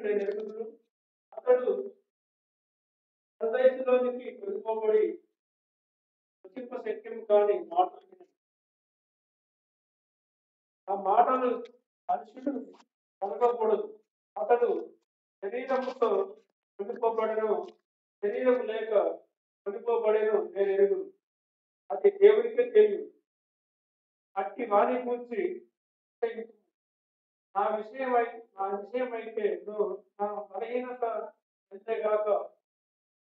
నేను ఎరుగుదును. అతడు పరదేశంలోనికి వెళ్ళిపోబడి రచింప శక్యం కాని మాటలు వినెను. ఆ మాటలు మనుషుడు పలకకూడదు. అతడు శరీరముతో కొనిపోబడెను, శరీరం లేక కొనిపోబడెను నేను ఎరుగును. అది దేవునికే తెలియదు. అట్టి వాణి గూర్చి నా విషయమైతే నువ్వు నా బలహీనత ఎంతేగాక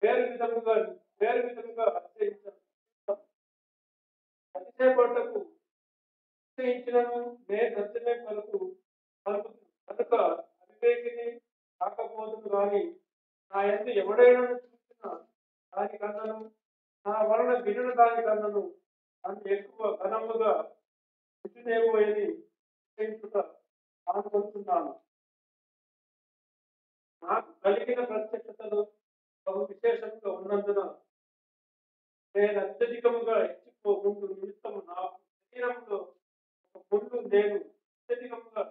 వేరు విధముగా అతిశయించను. అతిశయపడటకు అతిశయించినను నేను సత్యమే పలుకుతున్నాను కనుక అవివేకిని కాకపోదును గాని నా యందు ఎవడైనా చూసిన దానికన్నను నా వలన వినున దానికన్నను నన్ను ఎక్కువ ఘనముగా విసునేమోయని అనుకుంటున్నాను. నాకు కలిగిన ప్రత్యక్షతలు బహు విశేషంగా ఉన్నందున నేను అత్యధికముగా హెచ్చిపోకుండా నిమిత్తము నా శరీరంలో ఒక ముళ్ళు నేను అత్యధికముగా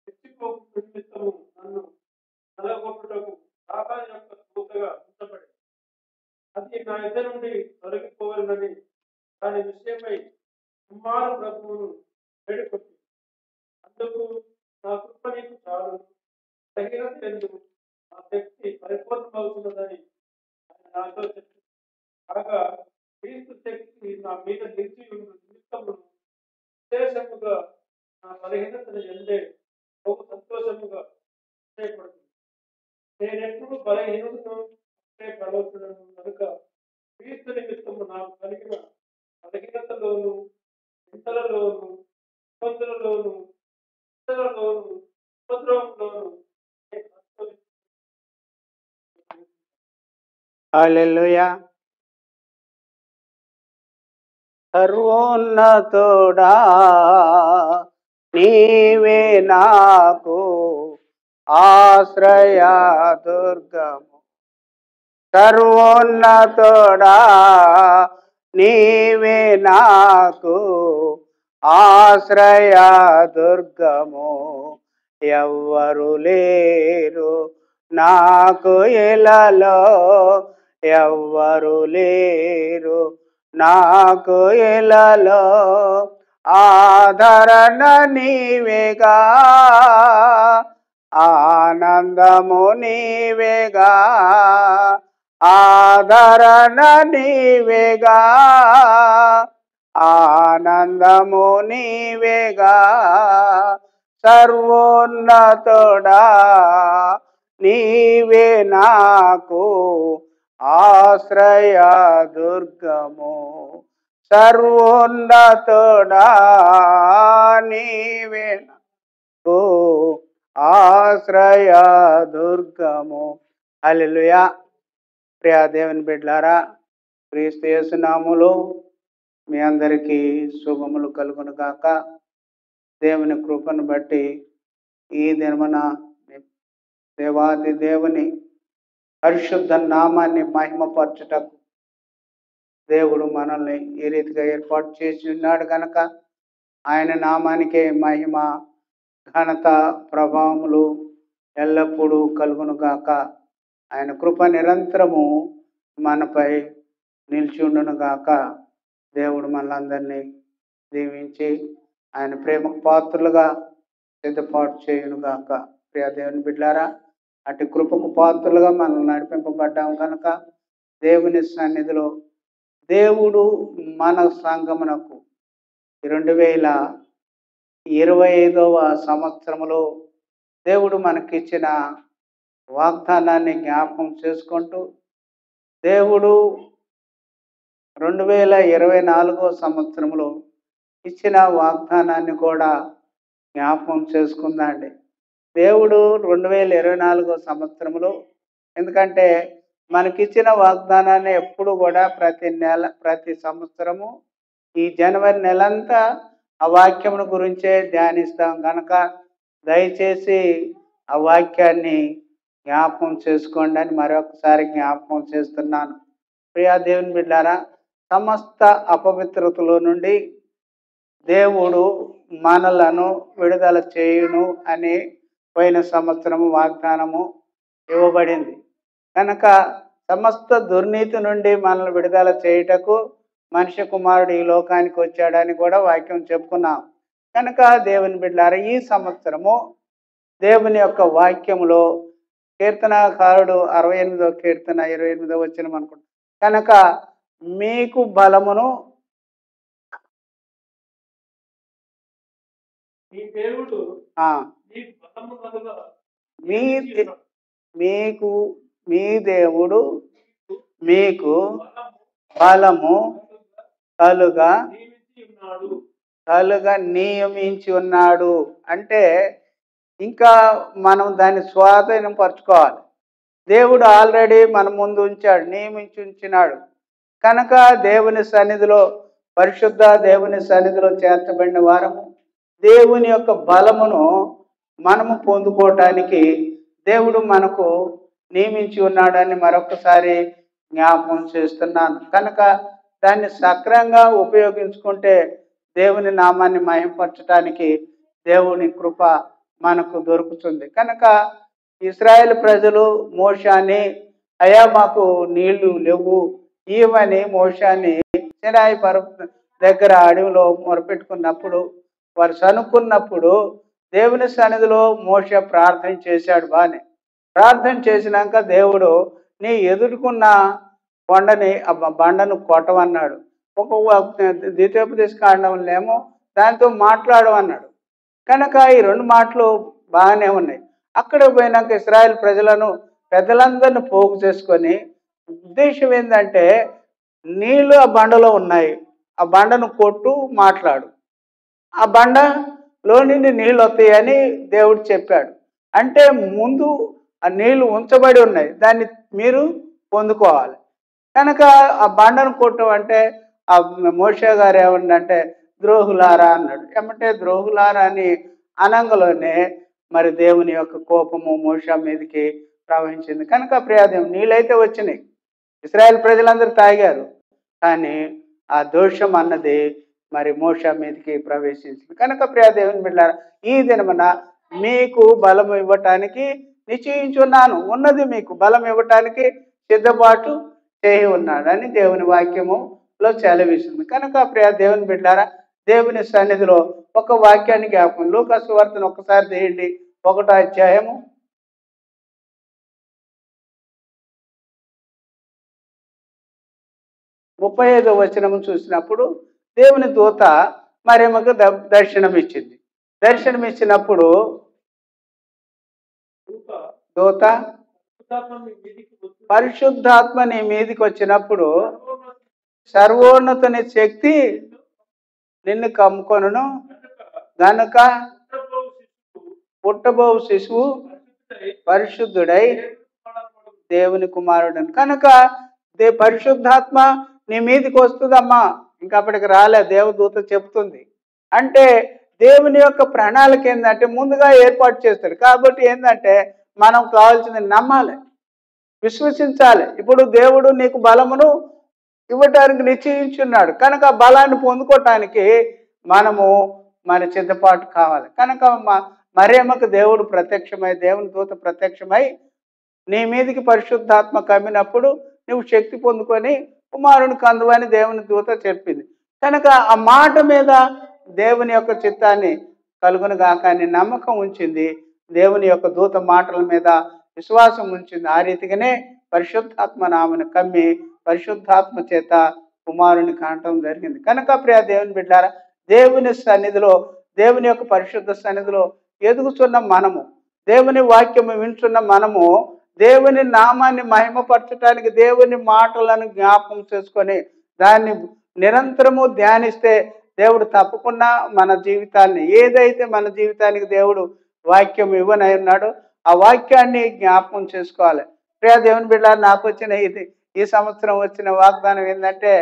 హెచ్చిపోకుండా నిమిత్తము నన్ను నలగొట్టుటకు సాతాను యొక్క దూతగా ఉంచబడి అది నా ఇద్దరి నుండి తొలగిపోవాలని దాని విషయమై కుమారు ప్రభువును వేడుకొట్టి అందుకు నా కృప నీకు చాలు, బలహీనత ఎందు నా శక్తి పరిపూర్ణమవుతున్నదని ఆయన నాతో చెప్పి కాగా క్రీస్తు శక్తి నా మీద నిలిచి ఉన్న నిమిత్తమును విశేషముగా నా బలహీనతను ఎందే బహు సంతోషముగా విషయపడుతుంది. నేనెప్పుడు బలహీనుడును ప్రలోభుడను కనుక క్రీస్తు నిమిత్తము నాకు కలిగిన బలహీనతలోను చింతలలోను ఇబ్బందులలోను ఉపద్రవంలోను హల్లెలూయా. సర్వోన్నతుడా నీవే నాకు ఆశ్రయ దుర్గము. సర్వోన్నతుడా నీవే నాకు ఆశ్రయ దుర్గము. ఎవ్వరు లేరు నాకు ఇలలో, ఎవ్వరు లేరు నాకు ఇలలో. ఆదరణ నీవేగా, ఆనందము నీవేగా, ఆదరణ నీవేగా, ఆనందము నీవేగా. సర్వోన్నతుడా నీవే నాకు ఆశ్రయ దుర్గము. సర్వోన్నతుడా నీవే నాకు ఆశ్రయ దుర్గము. హల్లెలూయా. ప్రియా దేవుని బిడ్డలారా, క్రీస్తు యేసు నామములో మీ అందరికీ శుభములు కలుగును గాక. దేవుని కృపను బట్టి ఈ దినమున దేవాది దేవుని పరిశుద్ధ నామాన్ని మహిమపరచుటకు దేవుడు మనల్ని ఈ రీతిగా ఏర్పాటు చేసి ఉన్నాడు కనుక ఆయన నామానికే మహిమ, ఘనత, ప్రభావములు ఎల్లప్పుడూ కలుగును గాక. ఆయన కృప నిరంతరము మనపై నిలిచి ఉండును గాక. దేవుడు మనలందరినీ దీవించి ఆయన ప్రేమకు పాత్రలుగా సిద్ధపాటు చేయును గాక. ప్రియ దేవుని బిడ్డలారా, అటు కృపకు పాత్రలుగా మనం నడిపింపబడ్డాం కనుక దేవుని సన్నిధిలో దేవుడు మన సంఘమునకు 2025వ సంవత్సరంలో దేవుడు మనకిచ్చిన వాగ్దానాన్ని జ్ఞాపకం చేసుకుంటూ దేవుడు 2024వ సంవత్సరంలో ఇచ్చిన వాగ్దానాన్ని కూడా జ్ఞాపకం చేసుకుందాండి. దేవుడు 2024వ సంవత్సరంలో, ఎందుకంటే మనకిచ్చిన వాగ్దానాన్ని ఎప్పుడు కూడా ప్రతి సంవత్సరము ఈ జనవరి నెలంతా ఆ వాక్యమును గురించే ధ్యానిస్తాం కనుక దయచేసి ఆ వాక్యాన్ని జ్ఞాపకం చేసుకోండి అని మరొకసారి జ్ఞాపకం చేస్తున్నాను. ప్రియా దేవుని బిడ్డారా, సమస్త అపవిత్రతలో నుండి దేవుడు మనలను విడుదల చేయును అని పోయిన సంవత్సరము వాగ్దానము ఇవ్వబడింది. కనుక సమస్త దుర్నీతి నుండి మనల్ని విడుదల చేయుటకు మనిషి కుమారుడు ఈ లోకానికి వచ్చాడని కూడా వాక్యం చెప్పుకున్నాం. కనుక దేవుని బిడ్డలారా, ఈ సంవత్సరము దేవుని యొక్క వాక్యములో కీర్తనాకారుడు 68వ కీర్తన 28వ వచనం అనుకుంటా. కనుక మీకు బలమును మీ దేవుడు ఆ, నీకు బలము కలుగా మీ మీకు మీ దేవుడు మీకు బలము కలుగా నియమించి ఉన్నాడు. కలుగా నియమించి ఉన్నాడు. అంటే ఇంకా మనం దాన్ని స్వాధీనం పరచుకోవాలి. దేవుడు ఆల్రెడీ మన ముందు ఉంచాడు, నియమించి ఉంచినాడు. కనుక దేవుని సన్నిధిలో, పరిశుద్ధ దేవుని సన్నిధిలో చేర్చబడిన వారము దేవుని యొక్క బలమును మనము పొందుకోవటానికి దేవుడు మనకు నియమించి ఉన్నాడని మరొకసారి జ్ఞాపకం చేస్తున్నాను. కనుక దాన్ని సక్రమంగా ఉపయోగించుకుంటే దేవుని నామాన్ని మహిమపరచడానికి దేవుని కృప మనకు దొరుకుతుంది. కనుక ఇశ్రాయేల్ ప్రజలు మోషాని, అయ్యా మాకు నీళ్లు లేవు ఇవని మోషాని సినాయి పర్వతం దగ్గర అడవిలో మొరపెట్టుకున్నప్పుడు, వారు సనుక్కున్నప్పుడు దేవుని సన్నిధిలో మోషే ప్రార్థన చేశాడు. బాగానే ప్రార్థన చేసినాక దేవుడు నీ ఎదుర్కొన్న కొండని బండను కొట్టమన్నాడు. ద్వితీయోపదేశ కాండంలో దాంతో మాట్లాడమన్నాడు. కనుక ఈ రెండు మాటలు బాగానే ఉన్నాయి. అక్కడ పోయినాక ఇశ్రాయేల్ ప్రజలను పెద్దలందరినీ పోగు చేసుకొని ఉద్దేశం ఏంటంటే, నీళ్లు ఆ బండలో ఉన్నాయి, ఆ బండను కొట్టు, మాట్లాడు, ఆ బండలో నుండి నీళ్ళు వస్తాయని దేవుడు చెప్పాడు. అంటే ముందు ఆ నీళ్లు ఉంచబడి ఉన్నాయి, దాన్ని మీరు పొందుకోవాలి. కనుక ఆ బండను కొట్టం అంటే ఆ మోషే గారు ఏమన్నంటే ద్రోహులారా అన్నాడు. ఏమంటే ద్రోహులారా అని అనంగలోనే మరి దేవుని యొక్క కోపము మోషే మీదకి ప్రవహించింది. కనుక ప్రియాదేవం నీళ్ళైతే వచ్చినాయి, ఇశ్రాయేల్ ప్రజలందరూ తాగారు, కానీ ఆ దోషం అన్నది మరి మోషే మీదకి ప్రవేశించింది. కనుక ప్రియాదేవుని బిడ్డలారా, ఈ దినమున మీకు బలం ఇవ్వటానికి నిశ్చయించున్నాను, ఉన్నది మీకు బలం ఇవ్వటానికి సిద్ధపాటు చేయి ఉన్నాడని దేవుని వాక్యములో సెలవిస్తుంది. కనుక ప్రియ దేవుని బిడ్డలారా, దేవుని సన్నిధిలో ఒక వాక్యాన్ని జ్ఞాపకం, లూకా సువార్తను ఒక్కసారి తీయండి, 1వ అధ్యాయము 35వ వచనము చూసినప్పుడు దేవుని దూత మరియమ్మకు దర్శనమిచ్చింది. దర్శనమిచ్చినప్పుడు దూత పరిశుద్ధాత్మ నీ మీదికి వచ్చినప్పుడు సర్వోన్నతుని శక్తి నిన్ను కమ్ముకొనును, గనుక పుట్టబో శిశువు పరిశుద్ధుడై దేవుని కుమారుడని. కనుక పరిశుద్ధాత్మ నీ మీదికి వస్తుందమ్మా, ఇంకా అప్పటికి రాలే, దేవదూత చెప్తుంది. అంటే దేవుని యొక్క ప్రణాళిక ఏంటంటే ముందుగా ఏర్పాటు చేస్తాడు. కాబట్టి ఏంటంటే మనం కావాల్సింది నమ్మాలి, విశ్వసించాలి. ఇప్పుడు దేవుడు నీకు బలమును ఇవ్వటానికి నిశ్చయించున్నాడు. కనుక బలాన్ని పొందుకోవటానికి మనము మన సిద్ధపాటు కావాలి. కనుక మరియమ్మకు దేవుడు ప్రత్యక్షమై, దేవుని దూత ప్రత్యక్షమై నీ మీదికి పరిశుద్ధాత్మ కమ్మినప్పుడు నువ్వు శక్తి పొందుకొని కుమారుని కందువని దేవుని దూత చెప్పింది. కనుక ఆ మాట మీద దేవుని యొక్క చిత్తాన్ని కలుగును గాక అని నమ్మకం ఉంచింది, దేవుని యొక్క దూత మాటల మీద విశ్వాసం ఉంచింది. ఆ రీతిగానే పరిశుద్ధాత్మ నామను కమ్మి పరిశుద్ధాత్మ చేత కుమారుని కాంటం జరిగింది. కనుక ప్రియ దేవుని బిడ్డారా, దేవుని సన్నిధిలో, దేవుని యొక్క పరిశుద్ధ సన్నిధిలో ఎదుగుతున్న మనము, దేవుని వాక్యము వింటున్న మనము, దేవుని నామాన్ని మహిమపరచడానికి దేవుని మాటలను జ్ఞాపకం చేసుకొని దాన్ని నిరంతరము ధ్యానిస్తే దేవుడు తప్పకుండా మన జీవితాన్ని, ఏదైతే మన జీవితానికి దేవుడు వాక్యం ఇవ్వనై ఉన్నాడో ఆ వాక్యాన్ని జ్ఞాపకం చేసుకోవాలి. ప్రియ దేవుని బిడ్డ, నాకు వచ్చిన ఈ సంవత్సరం వచ్చిన వాగ్దానం ఏంటంటే,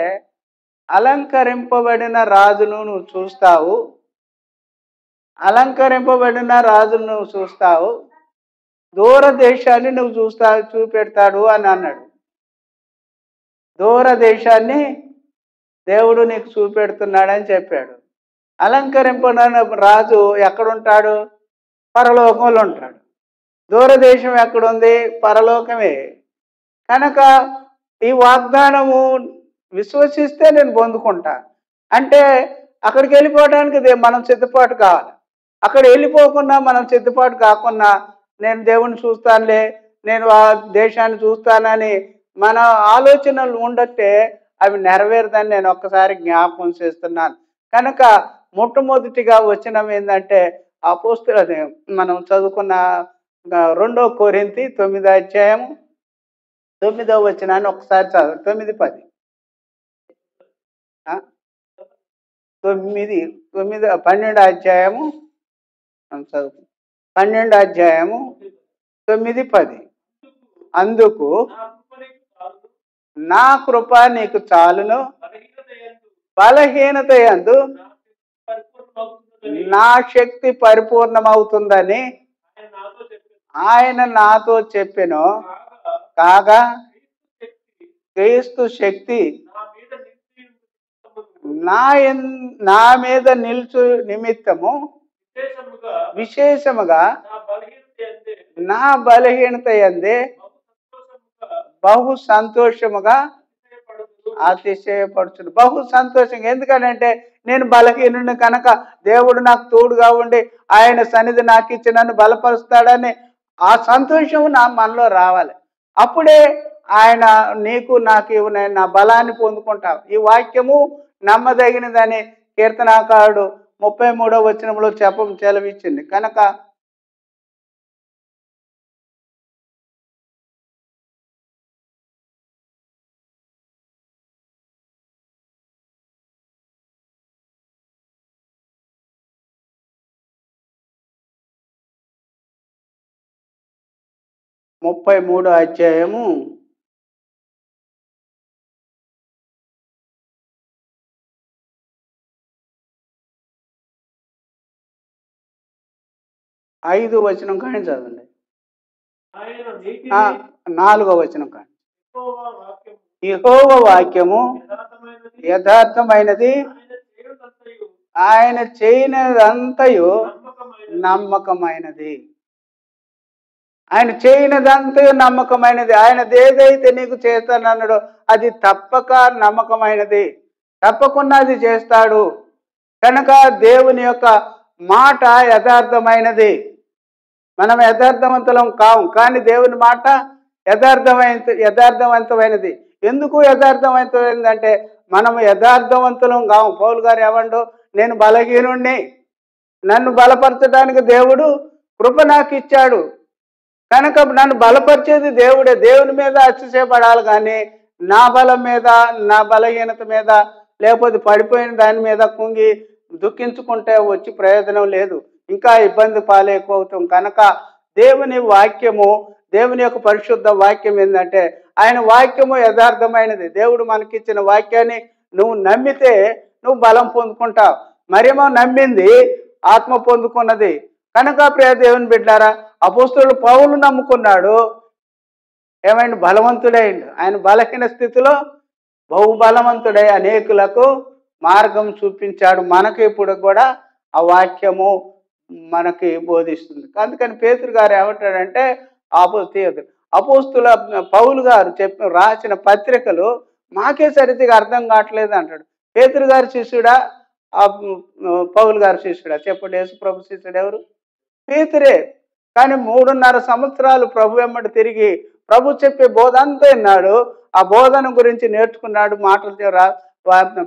అలంకరింపబడిన రాజును నువ్వు చూస్తావు, అలంకరింపబడిన రాజును నువ్వు చూస్తావు, దూర దేశాన్ని నువ్వు చూపెడతాడు అని అన్నాడు. దూర దేశాన్ని దేవుడు నీకు చూపెడుతున్నాడని చెప్పాడు. అలంకరింపబడిన రాజు ఎక్కడుంటాడు? పరలోకంలో ఉంటాడు. దూరదేశం ఎక్కడుంది? పరలోకమే. కనుక ఈ వాగ్దానము విశ్వసిస్తే నేను పొందుకుంటా. అంటే అక్కడికి వెళ్ళిపోవడానికి మనం సిద్ధపాటు కావాలి. అక్కడ వెళ్ళిపోకుండా మనం సిద్ధపాటు కాకుండా నేను దేవుణ్ణి చూస్తానులే, నేను ఆ దేశాన్ని చూస్తానని మన ఆలోచనలు ఉండట్టే అవి నెరవేరుదని నేను ఒక్కసారి జ్ఞాపకం చేస్తున్నాను. కనుక మొట్టమొదటిగా వచనం ఏంటంటే అపోస్తలులది మనం చదువుకున్న 2 కొరింథీ 9వ అధ్యాయము 9వ వచనాన్ని ఒకసారి చదవండి. 9, 10. 9, 12 అధ్యాయము చదువు. 12 అధ్యాయము 9, 10. అందుకు నా కృప నీకు చాలును, బలహీనత యందు నా శక్తి పరిపూర్ణమవుతుందని ఆయన నాతో చెప్పెను. కాగా క్రీస్తు శక్తి నా మీద నిలుచు నిమిత్తము విశేషముగా నా బలహీనత యందే బహు సంతోషముగా అతిశయపడుచును. బహు సంతోషంగా. ఎందుకనంటే నేను బలహీనుని కనుక దేవుడు నాకు తోడుగా ఉండి ఆయన సన్నిధి నాకు ఇచ్చి నన్ను బలపరుస్తాడని ఆ సంతోషం మనలో రావాలి. అప్పుడే ఆయన నీకు నాకు నా బలాన్ని పొందుకుంటావు. ఈ వాక్యము నమ్మదగినదని కీర్తనాకారుడు 33వ వచనంలో సెలవిచ్చింది. కనుక ముప్పై 33వ అధ్యాయము 5వ వచనం కానీ చదవండి. 4వ వచనం కానీ. యెహోవా వాక్యము యథార్థమైనది, ఆయన చేయనిదంతయు నమ్మకమైనది. ఆయన చేయనిదంతయు నమ్మకమైనది. ఆయన ఏదైతే నీకు చేస్తానన్నాడో అది తప్పక నమ్మకమైనది. తప్పకుండా అది చేస్తాడు. కనుక దేవుని యొక్క మాట యథార్థమైనది. మనం యథార్థవంతులం కావు, కానీ దేవుని మాట యథార్థవంతమైనది. ఎందుకు యథార్థవంతమైనదంటే మనము యథార్థవంతులం కావు. పౌలు గారు ఏమండో, నేను బలహీనుణ్ణి, నన్ను బలపరచడానికి దేవుడు కృప నాకు ఇచ్చాడు. కనుక నన్ను బలపరిచేది దేవుడే. దేవుని మీద అతిశయపడాలి, కానీ నా బలం మీద, నా బలహీనత మీద, లేకపోతే పడిపోయిన దాని మీద కుంగి దుఃఖించుకుంటే వచ్చి ప్రయోజనం లేదు. ఇంకా ఇబ్బంది ఎక్కువ అవుతాం. కనుక దేవుని వాక్యము, దేవుని యొక్క పరిశుద్ధ వాక్యం ఏంటంటే ఆయన వాక్యము యథార్థమైనది. దేవుడు మనకిచ్చిన వాక్యాన్ని నువ్వు నమ్మితే నువ్వు బలం పొందుకుంటావు. మరేమో నమ్మింది ఆత్మ పొందుకున్నది. కనుక ప్రియ దేవుని బిడ్డారా, అపోస్తలుడు పౌలు నమ్ముకున్నాడు, ఏమైంది? బలవంతుడైండు. ఆయన బలహీన స్థితిలో బహుబలవంతుడై అనేకులకు మార్గం చూపించాడు. మనకి ఇప్పుడు కూడా ఆ వాక్యము మనకి బోధిస్తుంది. అందుకని పేతురు గారు ఏమంటాడంటే అపోస్తుల పౌలు గారు రాసిన పత్రికలు మాకే సరిగ్గా అర్థం కావట్లేదు అంటాడు. పేతురు గారి శిష్యుడా, పౌలు గారి శిష్యుడా? చెప్పండి. యేసు ప్రభు శిష్యుడు ఎవరు? పేతురే. కానీ 3.5 సంవత్సరాలు ప్రభు వెంబడి తిరిగి ప్రభు చెప్పే బోధ అంతా విన్నాడు. ఆ బోధన గురించి నేర్చుకున్నాడు. మాటలు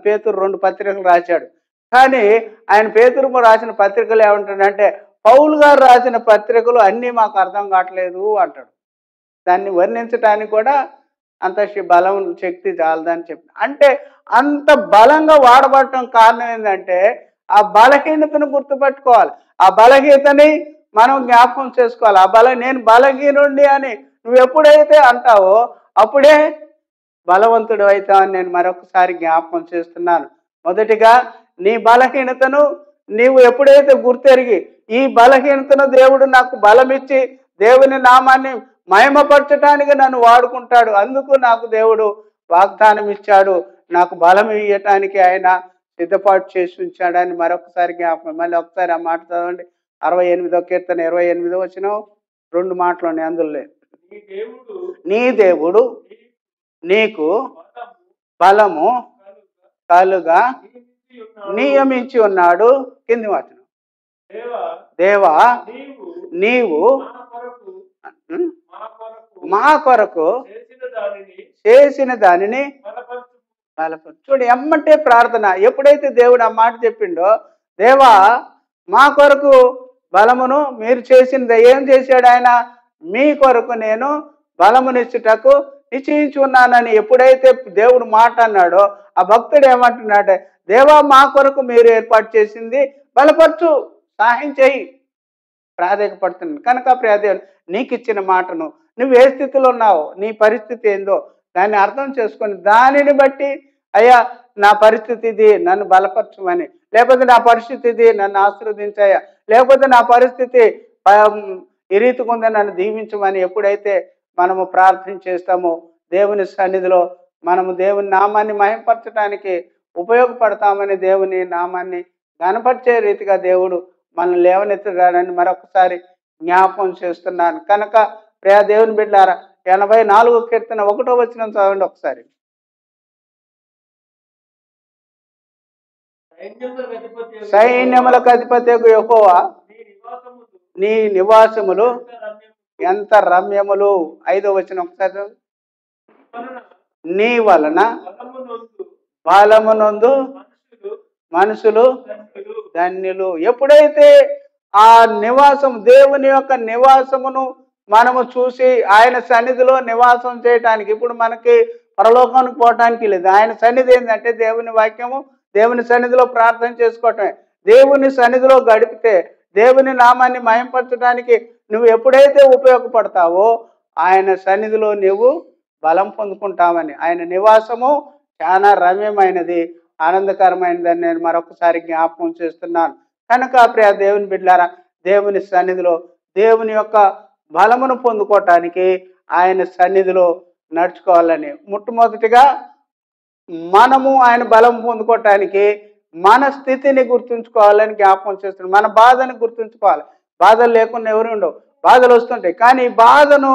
పేతురు 2 పత్రికలు రాశాడు. కానీ ఆయన పేతురు రాసిన పత్రికలు ఏమంటాడంటే పౌలు గారు రాసిన పత్రికలు అన్నీ మాకు అర్థం కావట్లేదు అంటాడు. దాన్ని వర్ణించడానికి కూడా అంత బలం, శక్తి చాలదని చెప్పి, అంటే అంత బలంగా వాడబడటం కారణం ఏంటంటే ఆ బలహీనతను గుర్తుపెట్టుకోవాలి. ఆ బలహీనతని మనం జ్ఞాపకం చేసుకోవాలి. నేను బలహీనుండి అని నువ్వు ఎప్పుడైతే అంటావో అప్పుడే బలవంతుడు అవుతావని నేను మరొకసారి జ్ఞాపకం చేస్తున్నాను. మొదటిగా నీ బలహీనతను నీవు ఎప్పుడైతే గుర్తెరిగి ఈ బలహీనతను దేవుడు నాకు బలమిచ్చి దేవుని నామాన్ని మహిమపరచడానికి నన్ను వాడుకుంటాడు, అందుకు నాకు దేవుడు వాగ్దానం ఇచ్చాడు, నాకు బలం ఇవ్వటానికి ఆయన సిద్ధపాటు చేసి ఉంచాడని మరొకసారి జ్ఞాపకం. మళ్ళీ ఒకసారి ఆ మాట చదవండి. 68వ కీర్తన 28వ వచనం. 2 మాటలు ఉన్నాయి అందులో. నీ దేవుడు నీ దేవుడు నీకు బలము బలము కలుగా నియమించి ఉన్నాడు. నియమించి ఉన్నాడు. కింది వచనం. దేవా దేవా నీవు నీవు మా కొరకు మా కొరకు చేసిన దానిని చేసిన దానిని బలపరచు. బలపరచు. చూడు, ఎమ్మటే ప్రార్థన. ఎప్పుడైతే దేవుడు ఆ మాట చెప్పిండో, దేవా మా కొరకు బలమును మీరు చేసింది ఏం చేశాడు ఆయన? మీ కొరకు నేను బలమునిచ్చుటకు నిశ్చయించి ఉన్నానని ఎప్పుడైతే దేవుడు మాట అన్నాడో, ఆ భక్తుడు ఏమంటున్నాడు? దేవా మా కొరకు మీరు ఏర్పాటు చేసింది బలపరచు, సహాయం చేయి, ప్రాధేయపడుతున్నాను కనుక. ప్రియదేవుడు నీకు ఇచ్చిన మాటను నువ్వు ఏ స్థితిలో ఉన్నావో, నీ పరిస్థితి ఏందో దాన్ని అర్థం చేసుకొని దానిని బట్టి, అయ్యా నా పరిస్థితి ఇది, నన్ను బలపరచమని, లేకపోతే నా పరిస్థితి ఇది, నన్ను ఆశీర్వదించాయా, లేకపోతే నా పరిస్థితి ఈ రీతిగా ఉందని నన్ను దీవించమని ఎప్పుడైతే మనము ప్రార్థన చేస్తామో, దేవుని సన్నిధిలో మనము దేవుని నామాన్ని మహింపరచడానికి ఉపయోగపడతామని, దేవుని నామాన్ని కనపరిచే రీతిగా దేవుడు మనల్ని లేవనెత్తుడానని మరొకసారి జ్ఞాపకం చేస్తున్నాను కనుక. ప్రియ దేవుని బిడ్డలారా, 84 కీర్తన 1వ వచనం చదవండి ఒకసారి. సైన్యములకు అధిపతి యెహోవా నీ నివాసములు ఎంత రమ్యములు. 5వ వచనం ఒకసారి చదవండి. నీ వలన బలమునందు మనుషులు ధన్యులు. ఎప్పుడైతే ఆ నివాసం, దేవుని యొక్క నివాసమును మనము చూసి ఆయన సన్నిధిలో నివాసం చేయటానికి, ఇప్పుడు మనకి పరలోకానికి పోవటానికి లేదు. ఆయన సన్నిధి ఏంటంటే దేవుని వాక్యము, దేవుని సన్నిధిలో ప్రార్థన చేసుకోవటమే. దేవుని సన్నిధిలో గడిపితే దేవుని నామాన్ని మహింపరచడానికి నువ్వు ఎప్పుడైతే ఉపయోగపడతావో ఆయన సన్నిధిలో నువ్వు బలం పొందుకుంటామని. ఆయన నివాసము చాలా రమ్యమైనది, ఆనందకరమైనదని నేను మరొకసారి జ్ఞాపకం చేస్తున్నాను కనుక. ప్రియ దేవుని బిడ్డలారా, దేవుని సన్నిధిలో దేవుని యొక్క బలమును పొందుకోవటానికి ఆయన సన్నిధిలో నడుచుకోవాలని, మొట్టమొదటిగా మనము ఆయన బలం పొందుకోవటానికి మన స్థితిని గుర్తుంచుకోవాలని జ్ఞాపకం చేస్తున్నాం. మన బాధని గుర్తుంచుకోవాలి. బాధలు లేకుండా ఎవరు ఉండవు, బాధలు వస్తుంటాయి. కానీ ఈ బాధను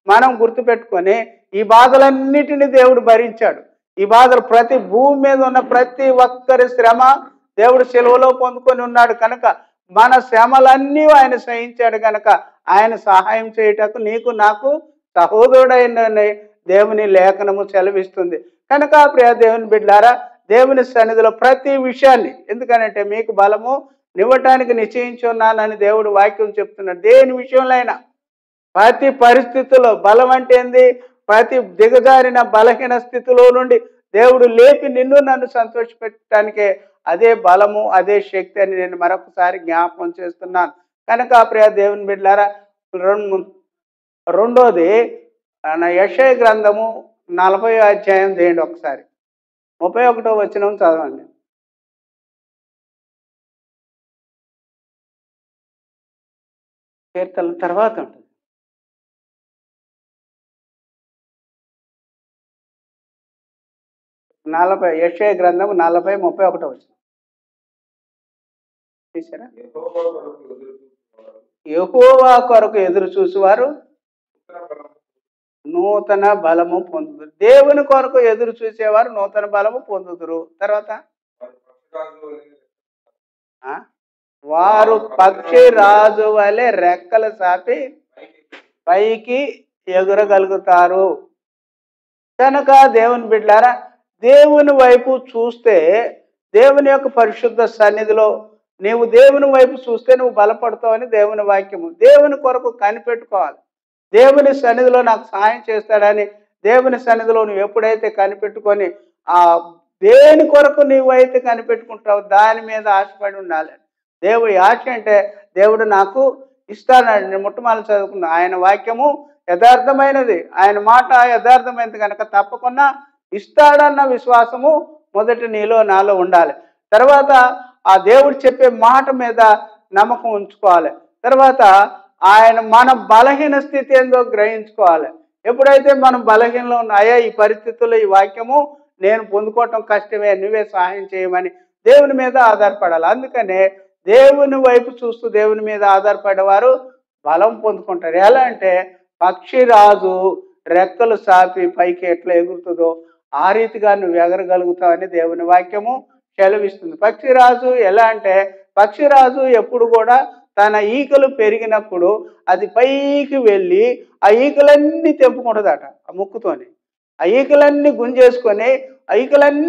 మనం గుర్తుపెట్టుకొని, ఈ బాధలన్నిటినీ దేవుడు భరించాడు. ఈ బాధలు ప్రతి భూమి మీద ఉన్న ప్రతి ఒక్కరి శ్రమ దేవుడు సెలవులో పొందుకొని ఉన్నాడు కనుక, మన శ్రమలన్నీ ఆయన సహించాడు కనుక ఆయన సహాయం చేయటకు నీకు నాకు సహోదరుడైన దేవుని లేఖనము సెలవిస్తుంది కనుక. ప్రియ దేవుని బిడ్డలారా, దేవుని సన్నిధిలో ప్రతి విషయాన్ని, ఎందుకనంటే మీకు బలము నివ్వటానికి నిశ్చయించి ఉన్నానని దేవుడు వాక్యం చెప్తున్నాడు. దేని విషయంలో అయినా ప్రతి పరిస్థితుల్లో బలం అంటే ఏంది? ప్రతి దిగజారిన బలహీన స్థితిలో నుండి దేవుడు లేపి నిన్ను నన్ను సంతోషపెట్టడానికే అదే బలము, అదే శక్తి అని నేను మరొకసారి జ్ఞాపకం చేస్తున్నాను కనుక. ప్రియ దేవుని బిడ్డలారా, రెండోది యెషయా గ్రంథము 40వ అధ్యాయం చేయండి ఒకసారి. 31వ వచనం చదవండి. కీర్తన తర్వాత ఉంటుంది. యెషయా గ్రంథము 40:31 వచనం తీసారా? యెహోవా కొరకు ఎదురు చూసేవారు నూతన బలము పొందుదురు. దేవుని కొరకు ఎదురు చూసేవారు నూతన బలము పొందుదురు. తర్వాత వారు పక్షి రాజు వలె రెక్కలు చాపి పైకి ఎగురగలుగుతారు కనుక. దేవుని బిడ్డలారా, దేవుని వైపు చూస్తే, దేవుని యొక్క పరిశుద్ధ సన్నిధిలో నీవు దేవుని వైపు చూస్తే నువ్వు బలపడతావని దేవుని వాక్యము. దేవుని కొరకు కనిపెట్టుకోవాలి. దేవుని సన్నిధిలో నాకు సహాయం చేస్తాడని దేవుని సన్నిధిలో నువ్వు ఎప్పుడైతే కనిపెట్టుకొని ఆ దేని కొరకు నువ్వైతే కనిపెట్టుకుంటావు దాని మీద ఆశపడి ఉండాలి. దేవుడి ఆశ అంటే దేవుడు నాకు ఇస్తాడు. నేను మొట్టమొదటి చదువుకున్నా, ఆయన వాక్యము యథార్థమైనది, ఆయన మాట యథార్థమైనది కనుక తప్పకుండా ఇస్తాడన్న విశ్వాసము మొదటి నీలో నాలో ఉండాలి. తర్వాత ఆ దేవుడు చెప్పే మాట మీద నమ్మకం ఉంచుకోవాలి. తర్వాత ఆయన మన బలహీన స్థితి ఏందో గ్రహించుకోవాలి. ఎప్పుడైతే మనం బలహీనలో ఉన్న, అయ్యా ఈ పరిస్థితుల్లో ఈ వాక్యము నేను పొందుకోవటం కష్టమే, నువ్వే సహాయం చేయమని దేవుని మీద ఆధారపడాలి. అందుకనే దేవుని వైపు చూస్తూ దేవుని మీద ఆధారపడేవారు బలం పొందుకుంటారు. ఎలా అంటే పక్షిరాజు రెక్కలు సాపి పైకి ఎట్లా ఎగురుతుందో ఆ రీతిగా నువ్వు ఎగరగలుగుతావని దేవుని వాక్యము సెలవిస్తుంది. పక్షిరాజు ఎలా అంటే పక్షిరాజు ఎప్పుడు కూడా తన ఈకలు పెరిగినప్పుడు అది పైకి వెళ్ళి ఆ ఈకలన్నీ తెంపుకుంటుందట ఆ ముక్కుతోని. ఆ ఈకలన్నీ గుంజేసుకొని ఆ ఈకలన్నీ